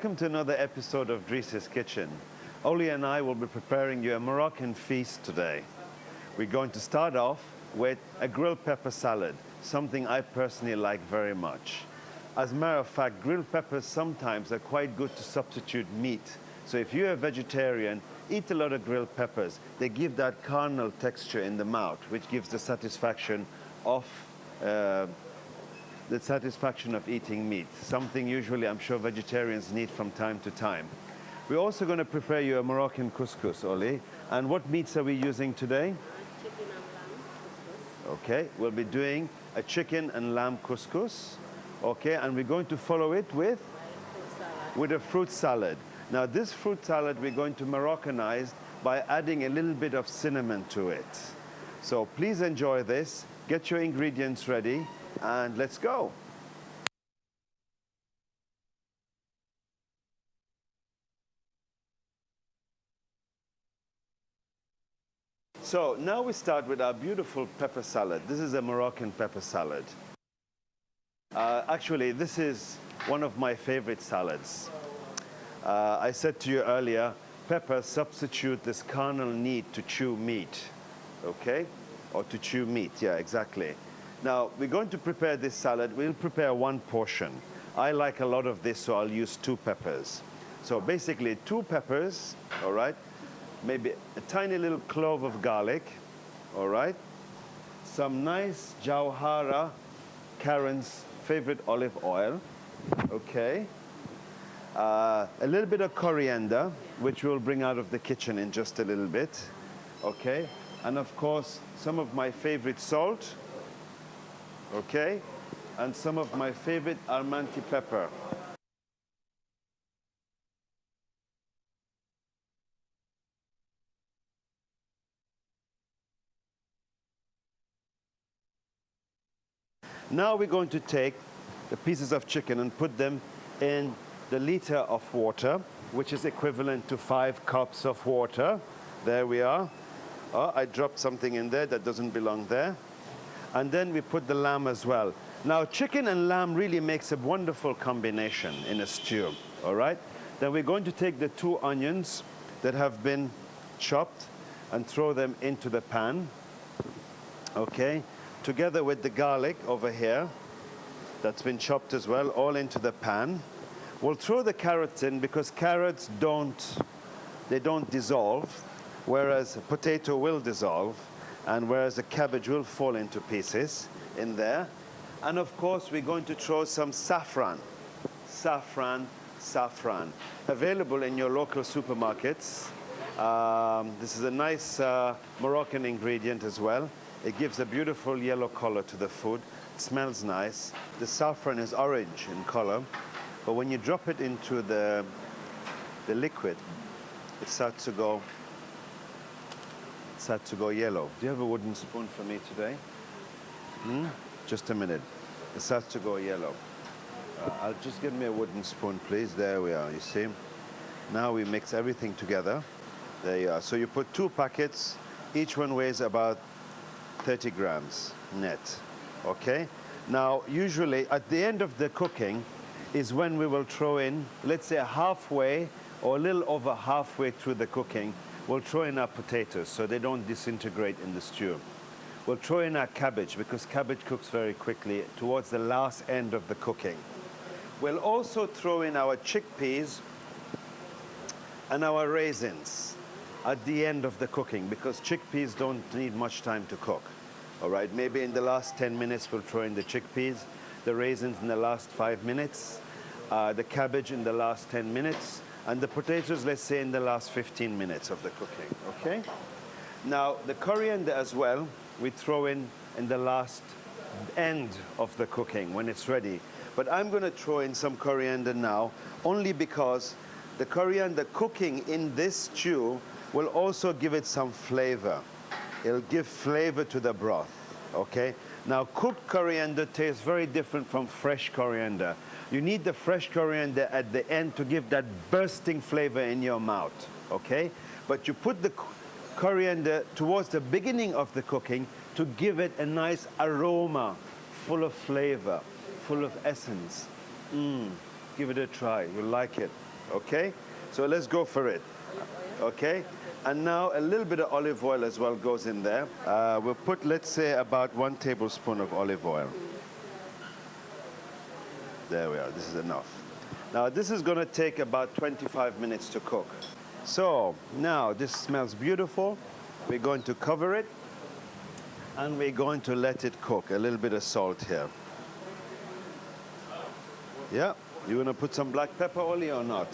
welcome to another episode of Driss's Kitchen. Oli and I will be preparing you a Moroccan feast today. We're going to start off with a grilled pepper salad, something I personally like very much. As a matter of fact, grilled peppers sometimes are quite good to substitute meat. So if you're a vegetarian, eat a lot of grilled peppers. They give that caramel texture in the mouth, which gives the satisfaction of eating meat, something usually I'm sure vegetarians need from time to time. We're also going to prepare you a Moroccan couscous, Oli. And what meats are we using today? Chicken and lamb couscous. Okay, we'll be doing a chicken and lamb couscous. Okay, and we're going to follow it with a fruit salad. Now this fruit salad we're going to Moroccanize by adding a little bit of cinnamon to it. So please enjoy this, get your ingredients ready, and let's go. So now we start with our beautiful pepper salad. This is a Moroccan pepper salad. Actually, this is one of my favorite salads. I said to you earlier, peppers substitute this carnal need to chew meat, okay? Or to chew meat, yeah, exactly. Now, we're going to prepare this salad. We'll prepare one portion. I like a lot of this, so I'll use 2 peppers. So basically 2 peppers, all right? Maybe a tiny little clove of garlic, all right? Some nice Jawhara, Karen's favorite olive oil, okay? A little bit of coriander, which we'll bring out of the kitchen in just a little bit, okay? And of course, some of my favorite salt, okay? And some of my favorite Almanti pepper. Now we're going to take the pieces of chicken and put them in the liter of water, which is equivalent to 5 cups of water. There we are. Oh, I dropped something in there that doesn't belong there. And then we put the lamb as well. Now, chicken and lamb really makes a wonderful combination in a stew, all right? Then we're going to take the 2 onions that have been chopped and throw them into the pan, okay? Together with the garlic over here that's been chopped as well, all into the pan. We'll throw the carrots in because carrots don't dissolve, whereas a potato will dissolve, and whereas the cabbage will fall into pieces in there. And of course, we're going to throw some saffron. Saffron. Available in your local supermarkets. This is a nice Moroccan ingredient as well. It gives a beautiful yellow color to the food. It smells nice. The saffron is orange in color, but when you drop it into the liquid, it starts to go yellow. Do you have a wooden spoon for me today? Just a minute. It starts to go yellow. I'll just give me a wooden spoon, please. There we are, you see. Now we mix everything together. There you are. So you put 2 packets. Each one weighs about 30 grams net, okay? Now, usually at the end of the cooking is when we will throw in, let's say halfway or a little over halfway through the cooking, we'll throw in our potatoes so they don't disintegrate in the stew. We'll throw in our cabbage because cabbage cooks very quickly towards the last end of the cooking. We'll also throw in our chickpeas and our raisins at the end of the cooking because chickpeas don't need much time to cook. All right, maybe in the last 10 minutes we'll throw in the chickpeas, the raisins in the last 5 minutes, the cabbage in the last 10 minutes, and the potatoes, let's say, in the last 15 minutes of the cooking, okay? Now, the coriander as well, we throw in the last end of the cooking when it's ready. But I'm going to throw in some coriander now, only because the coriander cooking in this stew will also give it some flavor. It'll give flavor to the broth, okay? Now, cooked coriander tastes very different from fresh coriander. You need the fresh coriander at the end to give that bursting flavor in your mouth, okay? But you put the coriander towards the beginning of the cooking to give it a nice aroma, full of flavor, full of essence. Give it a try, you'll like it. Okay? So let's go for it. Okay? And now a little bit of olive oil as well goes in there. We'll put, let's say, about 1 tablespoon of olive oil. There we are. This is enough. Now, this is going to take about 25 minutes to cook. So now this smells beautiful. We're going to cover it, and we're going to let it cook. A little bit of salt here. Yeah? You want to put some black pepper, Oli, or not?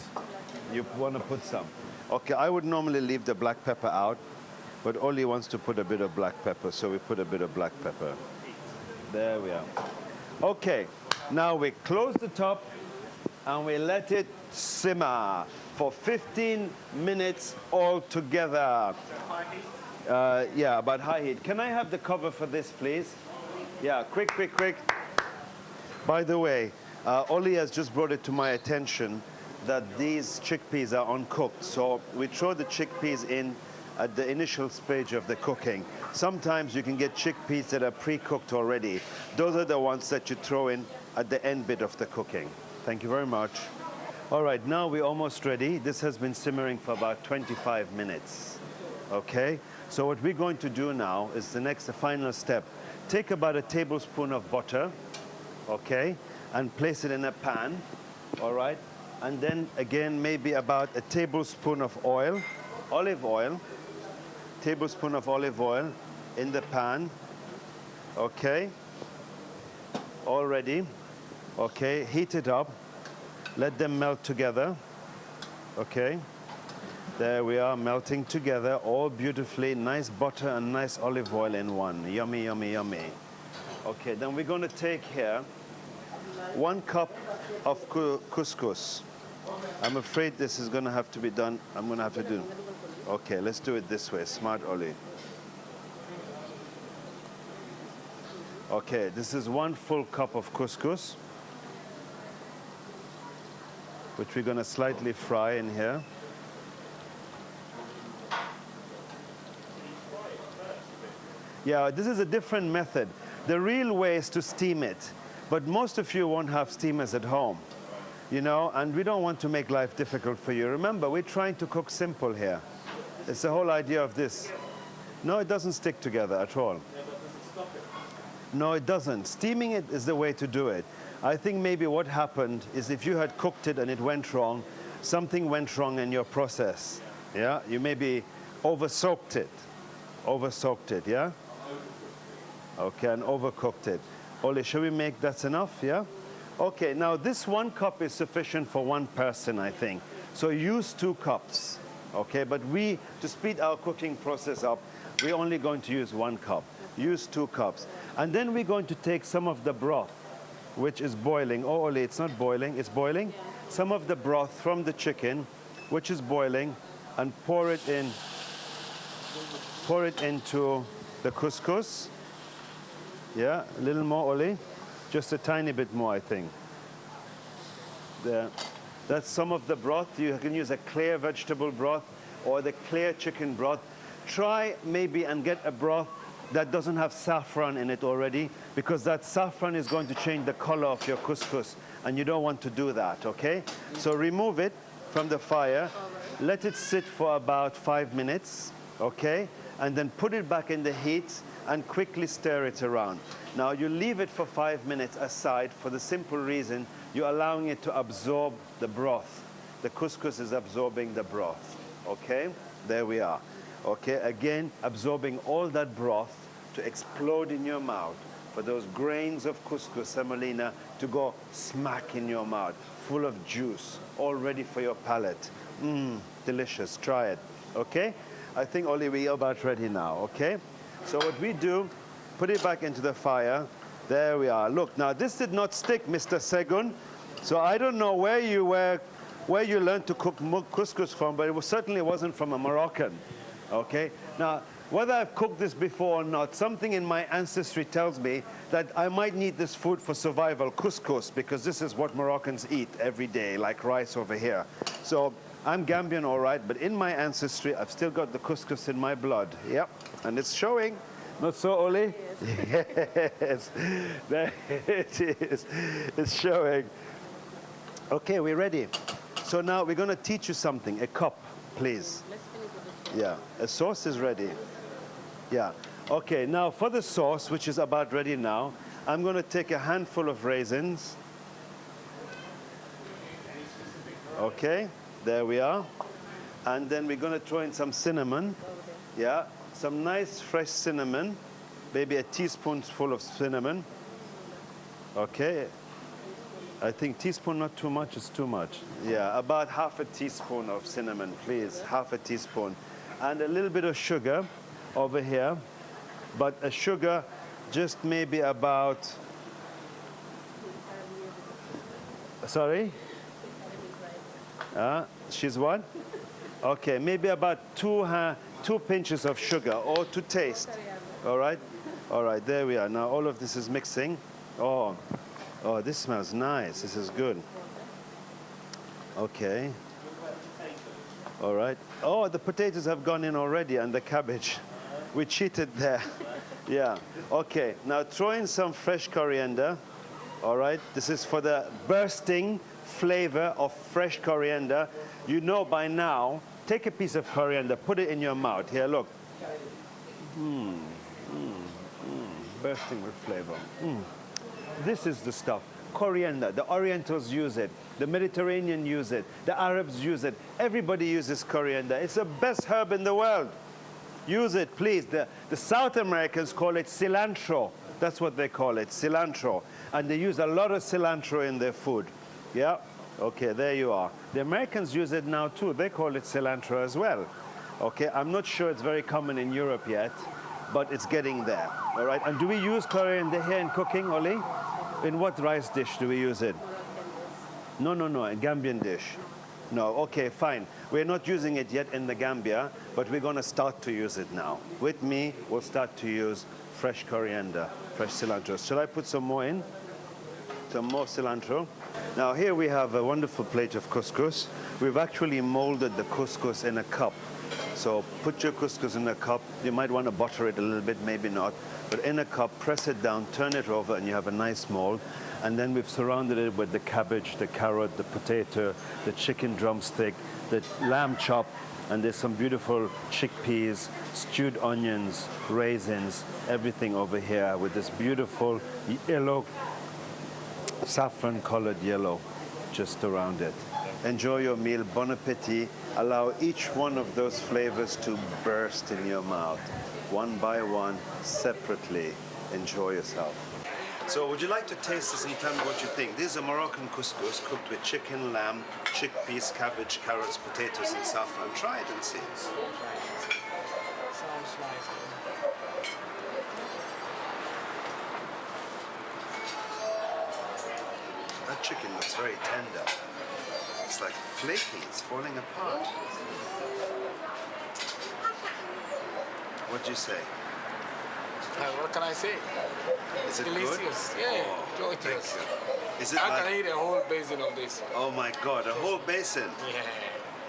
You want to put some? Okay, I would normally leave the black pepper out, but Oli wants to put a bit of black pepper, so we put a bit of black pepper. There we are. Okay, now we close the top, and we let it simmer for 15 minutes altogether. Yeah, about high heat. Can I have the cover for this, please? Yeah, quick, quick, quick. By the way, Oli has just brought it to my attention that these chickpeas are uncooked. So we throw the chickpeas in at the initial stage of the cooking. Sometimes you can get chickpeas that are pre-cooked already. Those are the ones that you throw in at the end bit of the cooking. Thank you very much. All right, now we're almost ready. This has been simmering for about 25 minutes. Okay, so what we're going to do now is the final step. Take about a tablespoon of butter, okay, and place it in a pan, all right? And then again, maybe about a tablespoon of oil, olive oil, tablespoon of olive oil in the pan, okay? All ready, okay, heat it up, let them melt together, okay? There we are, melting together, all beautifully, nice butter and nice olive oil in one. Yummy, yummy, yummy. Okay, then we're going to take here 1 cup of couscous. I'm afraid this is going to have to be done. I'm going to have to do. Okay, let's do it this way. Smart Oli. Okay, this is 1 full cup of couscous, which we're going to slightly fry in here. Yeah, this is a different method. The real way is to steam it, but most of you won't have steamers at home, you know, and we don't want to make life difficult for you. Remember, we're trying to cook simple here. It's the whole idea of this. No, it doesn't stick together at all. No, it doesn't. Steaming it is the way to do it. I think maybe what happened is if you had cooked it and it went wrong, something went wrong in your process. Yeah, you maybe over-soaked it. Over-soaked it, yeah? Okay, and overcooked it. Oli, shall we make that's enough, yeah? Okay, now this 1 cup is sufficient for 1 person, I think. So use 2 cups, okay? But to speed our cooking process up, we're only going to use 1 cup. Use 2 cups. And then we're going to take some of the broth, which is boiling. Oh, Oli, it's not boiling, it's boiling? Yeah. Some of the broth from the chicken, which is boiling, and pour it in. Pour it into the couscous. Yeah, a little more, Oli. Just a tiny bit more, I think. There. That's some of the broth. You can use a clear vegetable broth or the clear chicken broth. Try maybe and get a broth that doesn't have saffron in it already, because that saffron is going to change the color of your couscous, and you don't want to do that, okay? So remove it from the fire. Let it sit for about 5 minutes, okay? And then put it back in the heat and quickly stir it around. Now you leave it for 5 minutes aside for the simple reason you're allowing it to absorb the broth. The couscous is absorbing the broth, okay? There we are. Okay, again, absorbing all that broth to explode in your mouth, for those grains of couscous semolina to go smack in your mouth, full of juice, all ready for your palate. Delicious, try it, okay? I think, Oli, we're about ready now, okay? So what we do, put it back into the fire. There we are. Look, now this did not stick, Mr. Segun. So I don't know where you learned to cook couscous from, but it certainly wasn't from a Moroccan, okay? Now, whether I've cooked this before or not, something in my ancestry tells me that I might need this food for survival, couscous, because this is what Moroccans eat every day, like rice over here. So I'm Gambian, all right, but in my ancestry, I've still got the couscous in my blood. Yep, and it's showing. Not so, Oli? Yes. There it is. It's showing. Okay, we're ready. So now we're going to teach you something. A cup, please. Let's finish with the Yeah, a sauce is ready. Yeah. Okay, now for the sauce, which is about ready now, I'm going to take a handful of raisins. Okay, there we are. And then we're going to throw in some cinnamon. Yeah, some nice fresh cinnamon. Maybe a teaspoonful of cinnamon. Okay. I think teaspoon, not too much, is too much. Yeah, about half a teaspoon of cinnamon, please. Half a teaspoon. And a little bit of sugar over here. But a sugar just maybe about... Sorry? She's what? Okay, maybe about two pinches of sugar, or to taste. All right? All right, there we are. Now all of this is mixing. Oh, this smells nice. This is good. Okay. All right. Oh, the potatoes have gone in already, and the cabbage. We cheated there. Yeah. Okay. Now throw in some fresh coriander. All right. This is for the bursting flavor of fresh coriander. You know by now, take a piece of coriander, put it in your mouth. Here, look. Bursting with flavor. This is the stuff. Coriander. The Orientals use it. The Mediterranean use it. The Arabs use it. Everybody uses coriander. It's the best herb in the world. Use it, please. The South Americans call it cilantro. That's what they call it, cilantro. And they use a lot of cilantro in their food. Yeah? Okay, there you are. The Americans use it now too. They call it cilantro as well. Okay, I'm not sure it's very common in Europe yet, but it's getting there. All right, and do we use coriander here in cooking, Oli? In what rice dish do we use it? No, a Gambian dish. No, okay, fine. We're not using it yet in the Gambia, but we're going to start to use it now. With me, we'll start to use fresh coriander, fresh cilantro. Shall I put some more in? Some more cilantro. Now here we have a wonderful plate of couscous. We've actually molded the couscous in a cup. So put your couscous in a cup. You might want to butter it a little bit, maybe not. But in a cup, press it down, turn it over, and you have a nice mold. And then we've surrounded it with the cabbage, the carrot, the potato, the chicken drumstick, the lamb chop, and there's some beautiful chickpeas, stewed onions, raisins, everything over here with this beautiful yellow, saffron-colored yellow just around it. Enjoy your meal, bon appetit. Allow each one of those flavors to burst in your mouth, one by one, separately. Enjoy yourself. So would you like to taste this and tell me what you think? This is a Moroccan couscous cooked with chicken, lamb, chickpeas, cabbage, carrots, potatoes, and saffron. Try it and see. Sounds nice. That chicken looks very tender. It's like flaky, it's falling apart. What'd you say? What can I say? Is it delicious? Good? Yeah, Oh, delicious. Is it I like... can eat a whole basin of this. Oh my God, a whole basin. Yeah,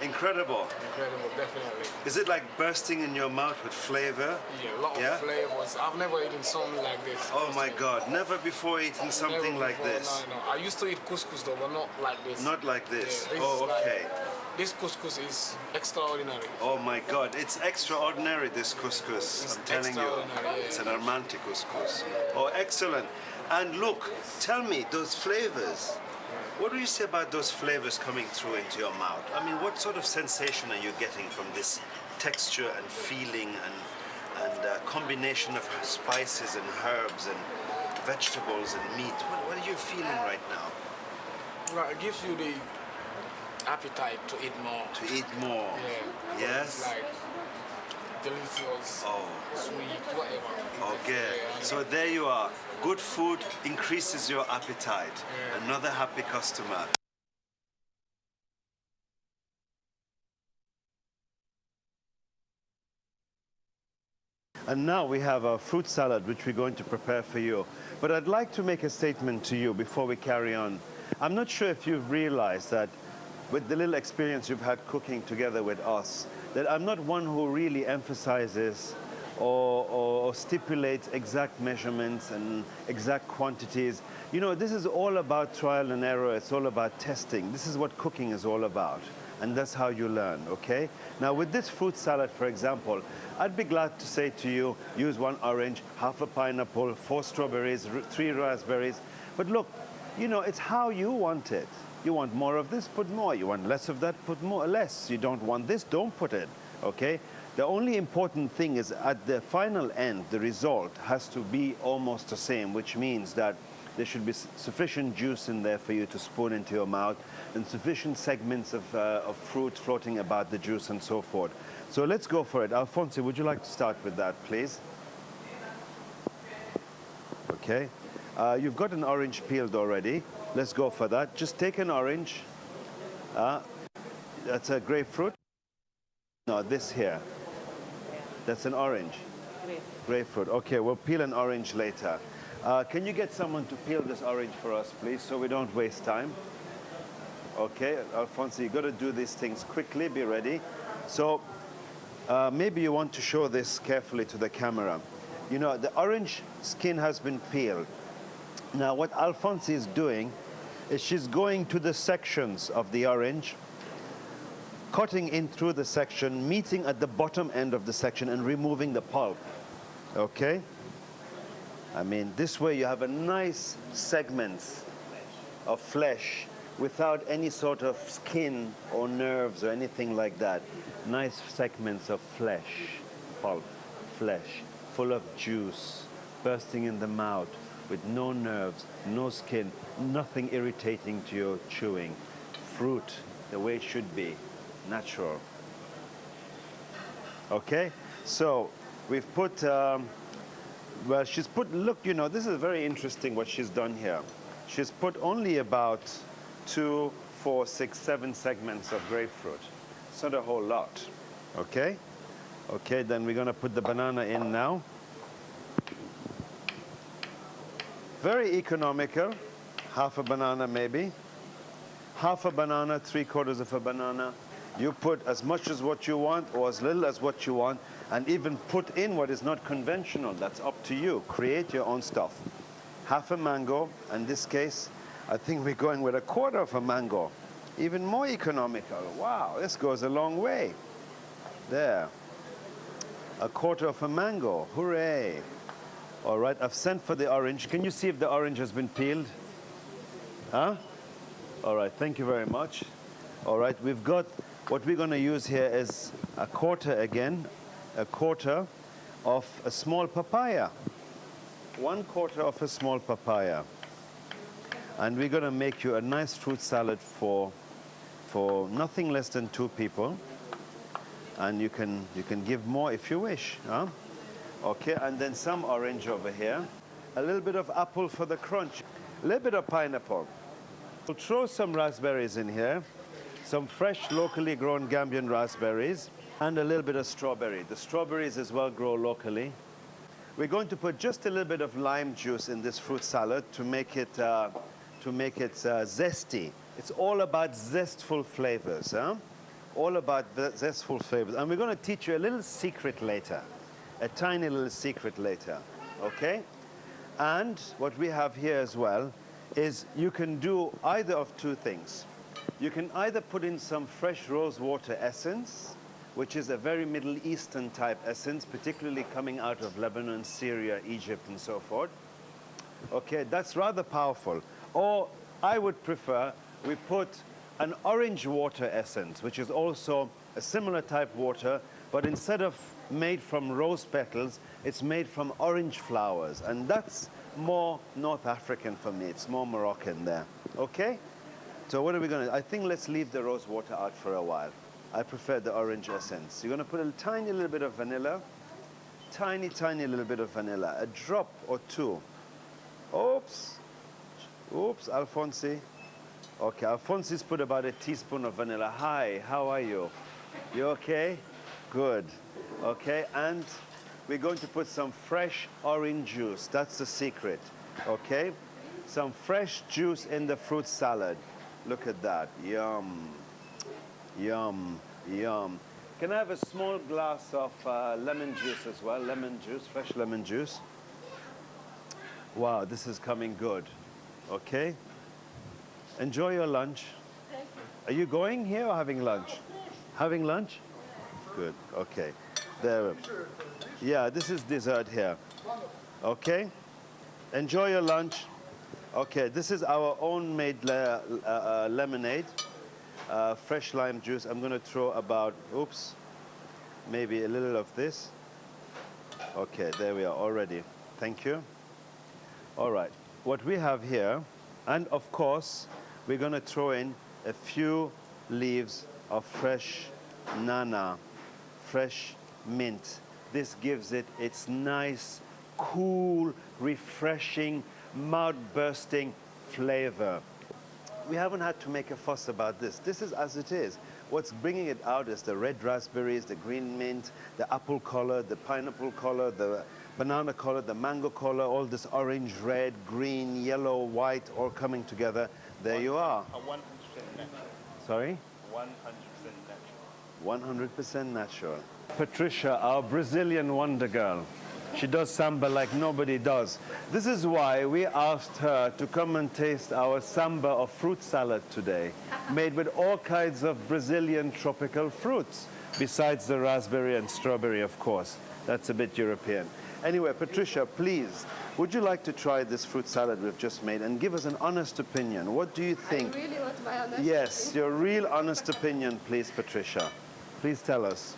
Incredible. incredible, definitely. Is it like bursting in your mouth with flavor? Yeah, a lot of flavors. I've never eaten something like this. Oh my God, never before eaten something like this. No. I used to eat couscous though, but not like this. Not like this. Yeah, Oh, okay. This couscous is extraordinary. Oh my God, it's extraordinary, this couscous. It's I'm telling you. extraordinary, yeah. It's an romantic couscous. Oh, excellent. And look, tell me, those flavors, what do you say about those flavors coming through into your mouth? I mean, what sort of sensation are you getting from this texture and feeling and combination of spices and herbs and vegetables and meat? What are you feeling right now? Well, it gives you the appetite to eat more. To eat more. Yeah. Yes? It's like delicious, sweet, whatever. Okay. Yeah. So there you are. Good food increases your appetite. Yeah. Another happy customer. And now we have a fruit salad which we're going to prepare for you. But I'd like to make a statement to you before we carry on. I'm not sure if you've realized that with the little experience you've had cooking together with us, that I'm not one who really emphasizes or stipulate exact measurements and exact quantities. You know, this is all about trial and error. It's all about testing. This is what cooking is all about. And that's how you learn, okay? Now, with this fruit salad, for example, I'd be glad to say to you, use 1 orange, half a pineapple, 4 strawberries, 3 raspberries. But look, you know, it's how you want it. You want more of this, put more. You want less of that, put more, less. You don't want this, don't put it, okay? The only important thing is at the final end, the result has to be almost the same, which means that there should be sufficient juice in there for you to spoon into your mouth and sufficient segments of fruit floating about the juice and so forth. So let's go for it. Alfonso, would you like to start with that, please? Okay. You've got an orange peeled already. Let's go for that. Just take an orange. That's a grapefruit. No, this here. That's an orange. Grapefruit. Okay, we'll peel an orange later. Can you get someone to peel this orange for us, please, so we don't waste time? Okay, Alfonso, you've got to do these things quickly. Be ready. So maybe you want to show this carefully to the camera. You know, the orange skin has been peeled. Now, what Alfonso is doing is she's going to the sections of the orange, cutting in through the section, meeting at the bottom end of the section and removing the pulp, okay? I mean, this way you have a nice segments of flesh without any sort of skin or nerves or anything like that. Nice segments of flesh, pulp, flesh, full of juice, bursting in the mouth with no nerves, no skin, nothing irritating to your chewing. Fruit, the way it should be. Natural. Okay, so we've put, well, she's put, look, you know, this is very interesting what she's done here. She's put only about 2, 4, 6, 7 segments of grapefruit. It's not a whole lot, okay? Okay, then we're gonna put the banana in now. Very economical, half a banana maybe. Half a banana, 3/4 of a banana. You put as much as what you want or as little as what you want, and even put in what is not conventional. That's up to you. Create your own stuff. Half a mango. In this case, I think we're going with 1/4 of a mango. Even more economical. Wow, this goes a long way. There. 1/4 of a mango. Hooray. All right, I've sent for the orange. Can you see if the orange has been peeled? Huh? All right, thank you very much. All right, we've got, what we're going to use here is 1/4 again, 1/4 of a small papaya. 1/4 of a small papaya. And we're going to make you a nice fruit salad for nothing less than 2 people. And you can give more if you wish. Huh? Okay, and then some orange over here. A little bit of apple for the crunch. A little bit of pineapple. We'll throw some raspberries in here. Some fresh, locally grown Gambian raspberries. And a little bit of strawberry. The strawberries as well grow locally. We're going to put just a little bit of lime juice in this fruit salad to make it zesty. It's all about zestful flavors, huh? All about zestful flavors. And we're going to teach you a little secret later. A tiny little secret later, okay? And what we have here as well is you can do either of 2 things. You can either put in some fresh rosewater essence, which is a very Middle Eastern type essence, particularly coming out of Lebanon, Syria, Egypt, and so forth. Okay, that's rather powerful. Or I would prefer we put an orange water essence, which is also a similar type water, but instead of made from rose petals, it's made from orange flowers. And that's more North African for me. It's more Moroccan there. Okay? So what are we going to do? I think let's leave the rose water out for a while. I prefer the orange essence. You're going to put a tiny little bit of vanilla. Tiny, tiny little bit of vanilla. A drop or 2. Oops. Oops, Alfonsi. Okay, Alfonsi's put about a teaspoon of vanilla. Hi, how are you? You okay? Good. Okay, and we're going to put some fresh orange juice. That's the secret. Okay? Some fresh juice in the fruit salad. Look at that. Yum. Yum. Yum. Can I have a small glass of lemon juice as well? Lemon juice, fresh lemon juice. Wow, this is coming good. Okay. Enjoy your lunch. Thank you. Are you going here or having lunch? Having lunch? Good. Okay. There. Yeah, this is dessert here. Okay. Enjoy your lunch. Okay, this is our own made lemonade. Fresh lime juice. I'm going to throw about, oops, maybe a little of this. Okay, there we are already. Thank you. All right. What we have here, and of course, we're going to throw in a few leaves of fresh nana, fresh mint. This gives it its nice, cool, refreshing, mouth-bursting flavor. We haven't had to make a fuss about this. This is as it is. What's bringing it out is the red raspberries, the green mint, the apple color, the pineapple color, the banana color, the mango color, all this orange, red, green, yellow, white, all coming together. There you are. 100% natural. Sorry? 100% natural. 100% natural. Patricia, our Brazilian wonder girl. She does samba like nobody does. This is why we asked her to come and taste our samba of fruit salad today, made with all kinds of Brazilian tropical fruits, besides the raspberry and strawberry, of course. That's a bit European. Anyway, Patricia, please, would you like to try this fruit salad we've just made and give us an honest opinion? What do you think? I really want my honest Yes, opinion. your real honest opinion, please, Patricia. Please tell us.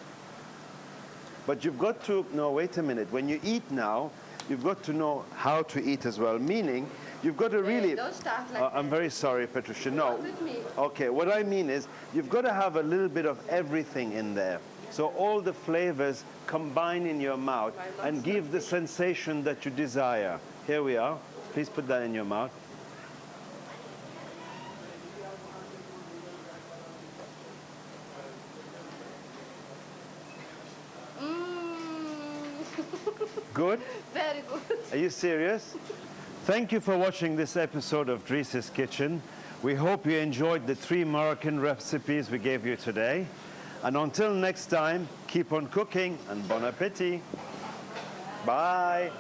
But you've got to, no, wait a minute. When you eat now, you've got to know how to eat as well. Meaning, you've got to really... Don't start like I'm very sorry, Patricia. No. Not with me. Okay, what I mean is, you've got to have a little bit of everything in there. So all the flavors combine in your mouth and give the sensation that you desire. Here we are. Please put that in your mouth. Good? Very good. Are you serious? Thank you for watching this episode of Driss's Kitchen. We hope you enjoyed the 3 Moroccan recipes we gave you today. And until next time, keep on cooking and bon appetit. Bye.